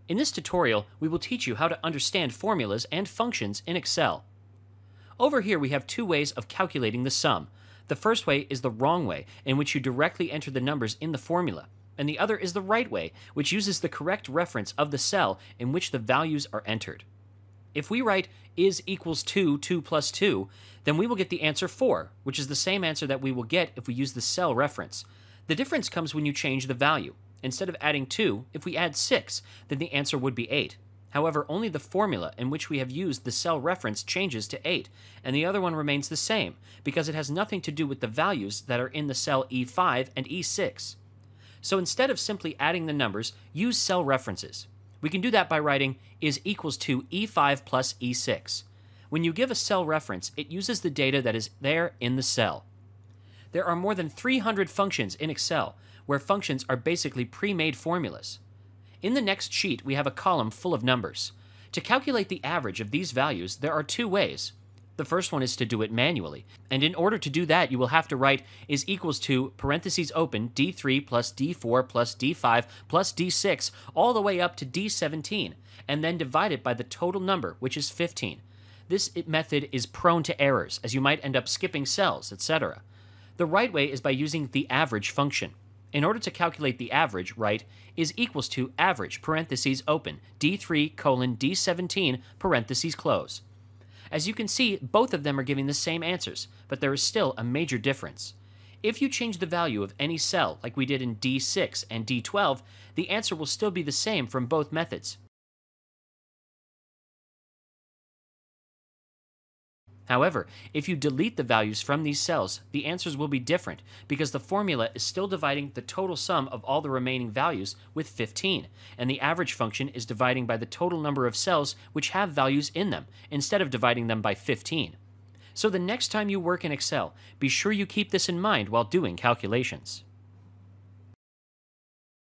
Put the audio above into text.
In this tutorial, we will teach you how to understand formulas and functions in Excel. Over here we have two ways of calculating the sum. The first way is the wrong way, in which you directly enter the numbers in the formula, and the other is the right way, which uses the correct reference of the cell in which the values are entered. If we write is equals 2 plus 2, then we will get the answer 4, which is the same answer that we will get if we use the cell reference. The difference comes when you change the value. Instead of adding 2, if we add 6, then the answer would be 8. However, only the formula in which we have used the cell reference changes to 8, and the other one remains the same, because it has nothing to do with the values that are in the cell E5 and E6. So instead of simply adding the numbers, use cell references. We can do that by writing is equals to E5 plus E6. When you give a cell reference, it uses the data that is there in the cell. There are more than 300 functions in Excel, where functions are basically pre-made formulas. In the next sheet, we have a column full of numbers. To calculate the average of these values, there are two ways. The first one is to do it manually, and in order to do that, you will have to write is equals to, parentheses open, D3 plus D4 plus D5 plus D6, all the way up to D17, and then divide it by the total number, which is 15. This method is prone to errors, as you might end up skipping cells, etc. The right way is by using the average function. In order to calculate the average, write is equals to average, parentheses open, D3 colon D17, parentheses close. As you can see, both of them are giving the same answers, but there is still a major difference. If you change the value of any cell, like we did in D6 and D12, the answer will still be the same from both methods. However, if you delete the values from these cells, the answers will be different because the formula is still dividing the total sum of all the remaining values with 15, and the average function is dividing by the total number of cells which have values in them, instead of dividing them by 15. So the next time you work in Excel, be sure you keep this in mind while doing calculations.